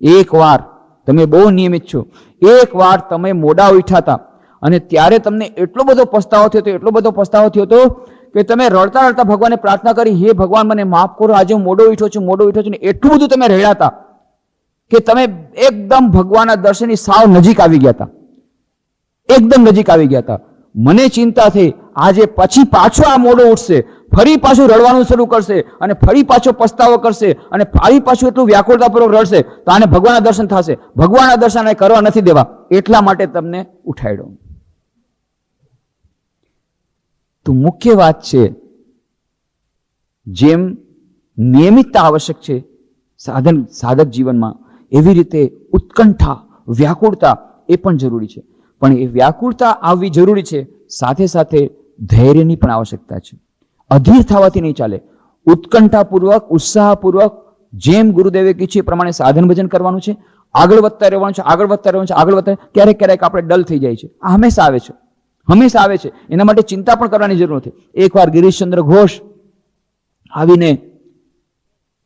[SPEAKER 1] એક વાર, તમે બહુ નિયમિત છો, એક વાર તમે મોડા ઉઠ્યા હતા, અને ત્યારે તમને એટલો બધો પસ્તાવો થયો હતો, એટલો બધો પસ્તાવો થયો હતો કે તમે રડતા રડતા ભગવાનને પ્રાર્થના કરી, હે ભગવાન મને માફ કરો, આજે હું મોડો ઉઠ્યો છું, મોડો ઉઠ્યો છું. ને એટલું બધું તમે રડ્યા હતા કે તમે એકદમ ભગવાનના દર્શનની સાવ નજીક આવી ગયા હતા, એકદમ નજીક આવી ગયા હતા. મને ચિંતા થઈ, આજે પછી પાછો આ મોડો ઉઠશે, ફરી પાછું રડવાનું શરૂ કરશે, અને ફરી પાછો પસ્તાવો કરશે, અને ફરી પાછું એટલું વ્યાકુળતાપૂર્વક રડશે, તો આને ભગવાનના દર્શન થશે. ભગવાનના દર્શન કરવા નથી દેવા, એટલા માટે તમને ઉઠાડ્યો. તો મુખ્ય વાત છે, જેમ નિયમિતતા આવશ્યક છે સાધક જીવનમાં, એવી રીતે ઉત્કંઠા, વ્યાકુળતા એ પણ જરૂરી છે. પણ એ વ્યાકુળતા આવવી જરૂરી છે, સાથે સાથે ધૈર્યની પણ આવશ્યકતા છે. અધીર થવાથી નહીં ચાલે. ઉત્કંઠાપૂર્વક, ઉત્સાહપૂર્વક, જેમ ગુરુદેવે કીધું છે એ પ્રમાણે સાધન ભજન કરવાનું છે, આગળ વધતા રહેવાનું છે, આગળ વધતા રહેવાનું છે, આગળ વધતા. ક્યારેક ક્યારેક આપણે ડલ થઈ જાય છે, આ હંમેશા આવે છે, હંમેશા આવે છે. એના માટે ચિંતા પણ કરવાની જરૂર નથી. એકવાર ગિરીશચંદ્ર ઘોષ આવીને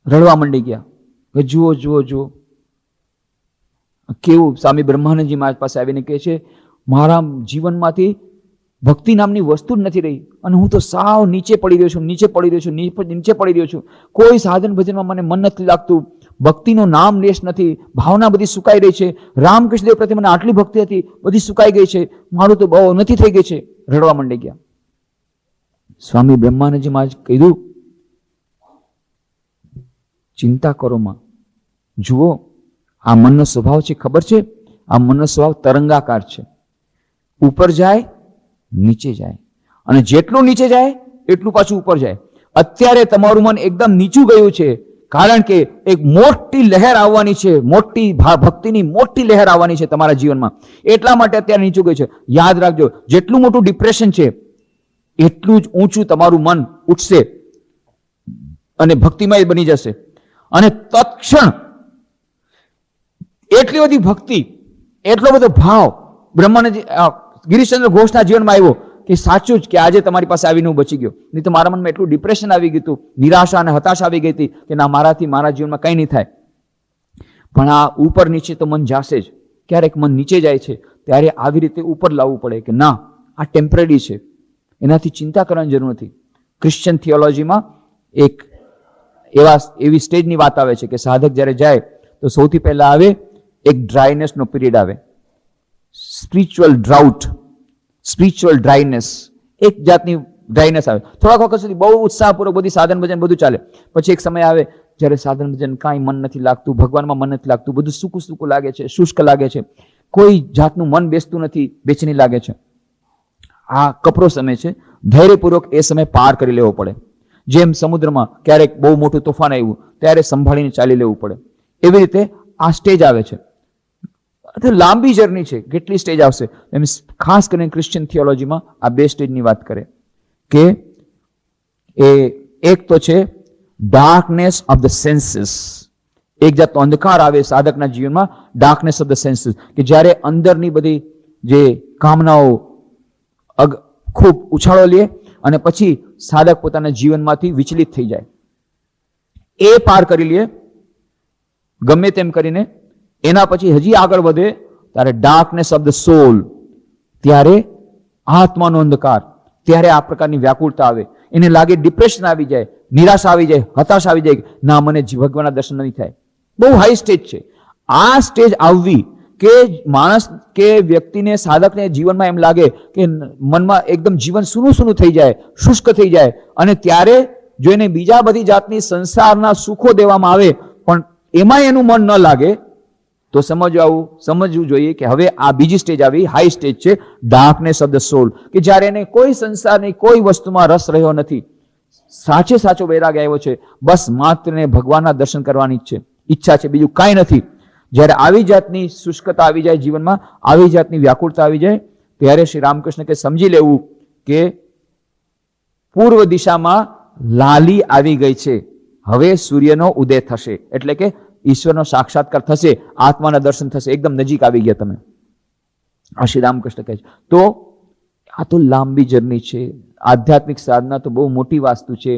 [SPEAKER 1] રડવા માંડી ગયા કે જુઓ જુઓ જુઓ કેવું. સ્વામી બ્રહ્માનંદજી મહારાજ પાસે આવીને કહે છે, મારા જીવનમાંથી ભક્તિ નામની વસ્તુ જ નથી રહી, અને હું તો સાવ નીચે પડી રહ્યો છું, નીચે પડી રહ્યો છું, નીચે પડી રહ્યો છું. કોઈ સાધન ભજનમાં મને મન નથી લાગતું, ભક્તિનો નામ લેશ નથી, ભાવના બધી સુકાઈ રહી છે. રામકૃષ્ણદેવ પ્રત્યે મને આટલી ભક્તિ હતી, બધી સુકાઈ ગઈ છે, મારું તો બહુ નથી થઈ ગઈ છે. રડવા માંડી ગયા. સ્વામી બ્રહ્માનંદજી મહારાજ કીધું, ચિંતા કરો માં, જુઓ આ મનનો સ્વભાવ છે, ખબર છે? આ મનનો સ્વભાવ તરંગાકાર છે, ઉપર જાય નીચે જાય, અને જેટલું નીચે જાય એટલું પાછું ઉપર જાય. અત્યારે તમારું મન એકદમ નીચું ગયું છે, કારણ કે એક મોટી લહેર આવવાની છે, મોટી ભક્તિની મોટી લહેર આવવાની છે તમારા જીવનમાં, એટલા માટે અત્યારે નીચું ગયું છે. યાદ રાખજો, જેટલું મોટું ડિપ્રેશન છે એટલું જ ઊંચું તમારું મન ઉઠશે અને ભક્તિમય બની જશે. અને તત્ક્ષણ એટલી બધી ભક્તિ, એટલો બધો ભાવ બ્રહ્માનંદ ગિરીશચંદ્ર ઘોષના જીવનમાં આવ્યો કે સાચું જ કે આજે તમારી પાસે આવીને હું બચી ગયો, નહીં તો મારા મનમાં એટલું ડિપ્રેશન આવી ગયું હતું, નિરાશા અને હતાશા આવી ગઈ હતી કે ના, મારાથી મારા જીવનમાં કંઈ નહીં થાય. પણ આ ઉપર નીચે તો મન જાશે જ. ક્યારેક મન નીચે જાય છે ત્યારે આવી રીતે ઉપર લાવવું પડે કે ના, આ ટેમ્પરરી છે, એનાથી ચિંતા કરવાની જરૂર નથી. ક્રિશ્ચિયન થિયોલોજીમાં એક એવી સ્ટેજની વાત આવે છે કે સાધક જ્યારે જાય તો સૌથી પહેલા આવે એક ડ્રાયનેસનો પીરિયડ આવે, સ્પિરિચ્યુઅલ ડ્રાઉટ, સ્પિરિચ્યુઅલ ડ્રાયનેસ, એક જાતની ડ્રાયનેસ આવે. થોડાક વખત સુધી બહુ ઉત્સાહપૂર્વક બધી સાધન ભજન બધું ચાલે. પછી એક સમય આવે જ્યારે સાધન ભજન કાંઈ મન નથી લાગતું, ભગવાનમાં મન નથી લાગતું, બધું સૂકું સૂકું લાગે છે, શુષ્ક લાગે છે, કોઈ જાતનું મન બેસતું નથી, બેચેની લાગે છે. આ કપરો સમય છે. ધૈર્યપૂર્વક એ સમય પાર કરી લેવો પડે. જેમ સમુદ્રમાં ક્યારેક બહુ મોટું તોફાન આવ્યું ત્યારે સંભાળીને ચાલી લેવું પડે, એવી રીતે આ સ્ટેજ આવે છે. લાંબી જર્ની છે. કેટલી સ્ટેજ આવશે એમ ખાસ કરીને ક્રિશ્ચિયન થિયોલોજીમાં આ બે સ્ટેજની વાત કરે કે એ એક તો છે ડાર્કનેસ ઓફ ધ સેન્સીસ, એક જાતનો અંધકાર આવે સાધકના જીવનમાં, ડાર્કનેસ ઓફ ધ સેન્સીસ, કે જ્યારે અંદરની બધી જે કામનાઓ ખૂબ ઉછાળો લે અને પછી સાધક પોતાના જીવનમાંથી વિચલિત થઈ જાય. એ પાર કરી લે ગમે તેમ કરીને, એના પછી હજી આગળ વધે ત્યારે ડાર્કનેસ ઓફ ધ સોલ, ત્યારે આત્માનો અંધકાર, ત્યારે આ પ્રકારની વ્યાકુળતા આવે. એને લાગે ડિપ્રેશન આવી જાય, નિરાશા આવી જાય, હતાશા આવી જાય, ના મને ભગવાનના દર્શન નહીં થાય. બહુ હાઈ સ્ટેજ છે. આ સ્ટેજ આવવી કે માણસ કે વ્યક્તિને, સાધકને જીવનમાં એમ લાગે કે મનમાં એકદમ જીવન સૂનું સૂનું થઈ જાય, શુષ્ક થઈ જાય, અને ત્યારે જો એને બીજા બધી જાતની સંસારના સુખો દેવામાં આવે પણ એમાં એનું મન ન લાગે તો સમજવું જોઈએ કે હવે આ બીજી સ્ટેજ આવી, હાઈ સ્ટેજ છે ડાર્કનેસ ઓફ ધ સોલ, કે જ્યારે એને કોઈ સંસારની કોઈ વસ્તુમાં રસ રહ્યો નથી, સાચે સાચો વૈરાગ આવ્યો છે, બસ માત્ર ને ભગવાનના દર્શન કરવાની ઈચ્છા છે, બીજું કાંઈ નથી. જ્યારે આવી જાતની શુષ્કતા આવી જાય જીવનમાં, આવી જાતની વ્યાકુળતા આવી જાય, ત્યારે શ્રી રામકૃષ્ણ કે સમજી લેવું કે પૂર્વ દિશામાં લાલી આવી ગઈ છે, હવે સૂર્યનો ઉદય થશે, એટલે કે ઈશ્વરનો સાક્ષાત્કાર થશે, આત્માના દર્શન થશે, એકદમ નજીક આવી ગયા તમે. આ શ્રી રામકૃષ્ણ કહે છે. તો આ તો લાંબી જર્ની છે. આધ્યાત્મિક સાધના તો બહુ મોટી વસ્તુ છે.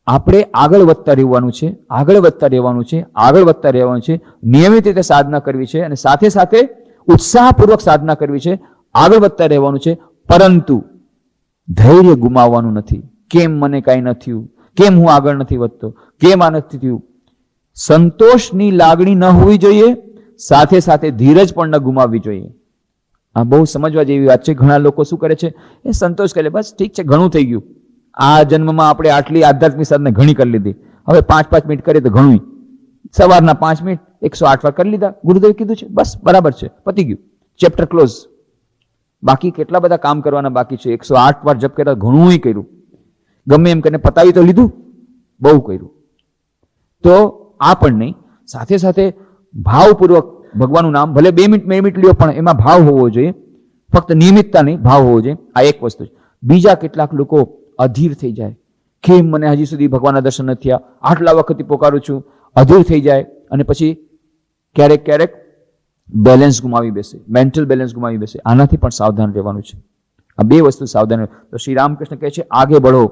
[SPEAKER 1] આપણે આગળ વધતા રહેવાનું છે, આગળ વધતા રહેવાનું છે, આગળ વધતા રહેવાનું છે, નિયમિત રીતે સાધના કરવી છે, અને સાથે સાથે ઉત્સાહપૂર્વક સાધના કરવી છે, આગળ વધતા રહેવાનું છે, પરંતુ ધૈર્ય ગુમાવવાનું નથી. કેમ મને કાંઈ ન થયું, કેમ હું આગળ નથી વધતો, કેમ આ નથી થયું. સંતોષની લાગણી ન હોવી જોઈએ, સાથે સાથે ધીરજ પણ ન ગુમાવવી જોઈએ. આ બહુ સમજવા જેવી વાત છે. ઘણા લોકો શું કરે છે, એ સંતોષ કરે, બસ ઠીક છે, ઘણું થઈ ગયું, આ જન્મમાં આપણે આટલી આધ્યાત્મિક સાધના ઘણી કરી લીધી, હવે 5-5 મિનિટ કરીએ તો ઘણું, સવારના 5 મિનિટ 108 વાર કરી લીધા, ગુરુદેવે કીધું છે, બસ બરાબર છે, પતી ગયું, ચેપ્ટર ક્લોઝ. બાકી કેટલા બધા કામ કરવાના બાકી છે. 108 વાર જપ કર્યા, ઘણું કર્યું, ગમે એમ કરીને પતાવી તો લીધું, બહુ કર્યું. તો આ પણ નહીં, સાથે સાથે ભાવપૂર્વક ભગવાનનું નામ ભલે 2 મિનિટ લ્યો, પણ એમાં ભાવ હોવો જોઈએ, ફક્ત નિયમિતતા નહીં, ભાવ હોવો જોઈએ. આ એક વસ્તુ છે. બીજા કેટલાક લોકો અધીર થઈ જાય, કેમ મને હજી સુધી ભગવાનના દર્શન નથી થયા, આટલા વખતથી પોકારું છું, અધીર થઈ જાય, અને પછી ક્યારેક ક્યારેક બેલેન્સ ગુમાવી બેસે, મેન્ટલ બેલેન્સ ગુમાવી બેસે. આનાથી પણ સાવધાન રહેવાનું છે. આ બે વસ્તુ સાવધાન. તો શ્રી રામકૃષ્ણ કહે છે આગે બઢો,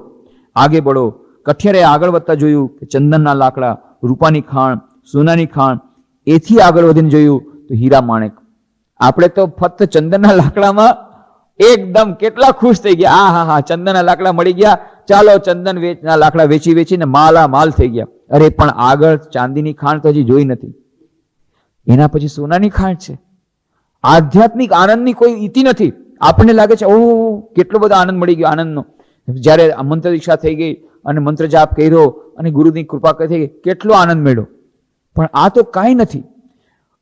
[SPEAKER 1] આગે બઢો. કઠિયારે આગળ વધતા જોયું કે ચંદનના લાકડા, રૂપાની ખાણ, સોનાની ખાણ, એથી આગળ વધીને જોયું તો હીરા માણેક. આપણે તો ફક્ત ચંદનના લાકડામાં એકદમ કેટલા ખુશ થઈ ગયા, હા ચંદનના લાકડા મળી ગયા, ચાલો ચંદનના લાકડા વેચી વેચીને માલા માલ થઈ ગયા. અરે પણ આગળ ચાંદીની ખાણ તો હજી જોઈ નથી, એના પછી સોનાની ખાણ છે. આધ્યાત્મિક આનંદની કોઈ ઇતિ નથી. આપણને લાગે છે ઓહ કેટલો બધો આનંદ મળી ગયો, આનંદનો. જ્યારે મંત્ર દીક્ષા થઈ ગઈ અને મંત્ર જાપ કર્યો અને ગુરુની કૃપા થઈ ગઈ, કેટલો આનંદ મળ્યો. પણ આ તો કાંઈ નથી,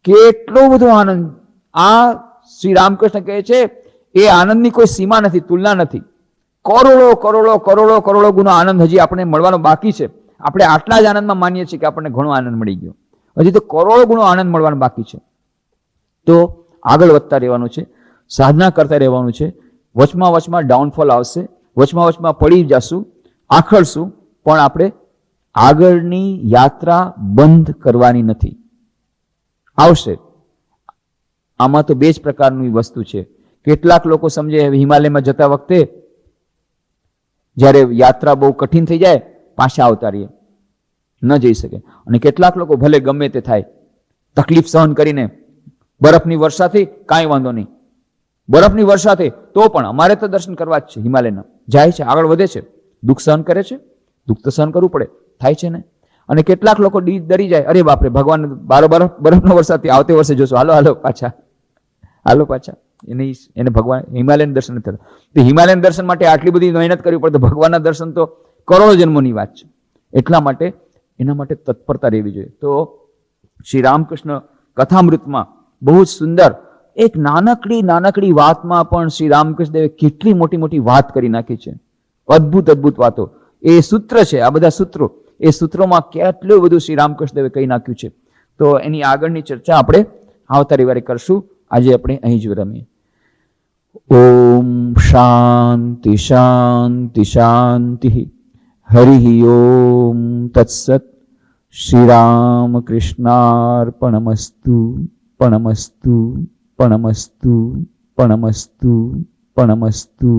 [SPEAKER 1] કેટલો બધો આનંદ. આ શ્રી રામકૃષ્ણ કહે છે એ આનંદની કોઈ સીમા નથી, તુલના નથી. કરોડો કરોડો કરોડો કરોડો ગુનો આનંદ હજી આપણે મળવાનો બાકી છે. આપણે આટલા જ આનંદમાં માનીએ છીએ કે આપણને ઘણો આનંદ મળી ગયો, હજી તો કરોડો ગુનો આનંદ મળવાનો બાકી છે. તો આગળ વધતા રહેવાનું છે, સાધના કરતા રહેવાનું છે. વચમાં ડાઉનફોલ આવશે, વચમાં પડી જશું, આખડશું, પણ આપણે આગળની યાત્રા બંધ કરવાની નથી. આવશે, આમાં તો બે જ પ્રકારની વસ્તુ છે. કેટલાક લોકો સમજે હિમાલયમાં જતા વખતે જ્યારે યાત્રા બહુ કઠિન થઈ જાય પાછા આવતા રહીએ, ન જઈ શકે. અને કેટલાક લોકો ભલે ગમે તે થાય તકલીફ સહન કરીને, બરફની વર્ષાથી કાંઈ વાંધો નહીં, બરફની વર્ષાથી તો પણ અમારે તો દર્શન કરવા જ છે. હિમાલયના જાય છે, આગળ વધે છે, દુઃખ સહન કરે છે, દુઃખ તો સહન કરવું પડે, થાય છે ને. અને કેટલાક લોકો ડરી જાય, અરે બાપરે ભગવાન બરફનો વરસાદથી આવતે વર્ષે જોશું, હાલો પાછા. એને ભગવાન હિમાલયન દર્શન નથી થતા. તો હિમાલયન દર્શન માટે આટલી બધી મહેનત કરવી પડે, ભગવાનના દર્શન તો કરોડો જન્મોની વાત છે. એટલા માટે એના માટે તત્પરતા રહેવી જોઈએ. તો શ્રી રામકૃષ્ણ કથામૃતમાં બહુ જ સુંદર એક નાનકડી વાતમાં પણ શ્રી રામકૃષ્ણ દેવે કેટલી મોટી વાત કરી નાખી છે. અદ્ભુત વાતો. એ સૂત્ર છે, આ બધા સૂત્રો, એ સૂત્રોમાં કેટલું બધું શ્રી રામકૃષ્ણ દેવે કહી નાખ્યું છે. તો એની આગળની ચર્ચા આપણે આવતા રવિવારે કરશું. આજે આપણે અહીં જ રમીએ. ઓમ શાંતિ શાંતિ શાંતિ. હરિ ઓમ તત્સત. શ્રી રામકૃષ્ણાર્પણમસ્તુ. પરમસ્તુ પરમસ્તુ પરમસ્તુ પરમસ્તુ.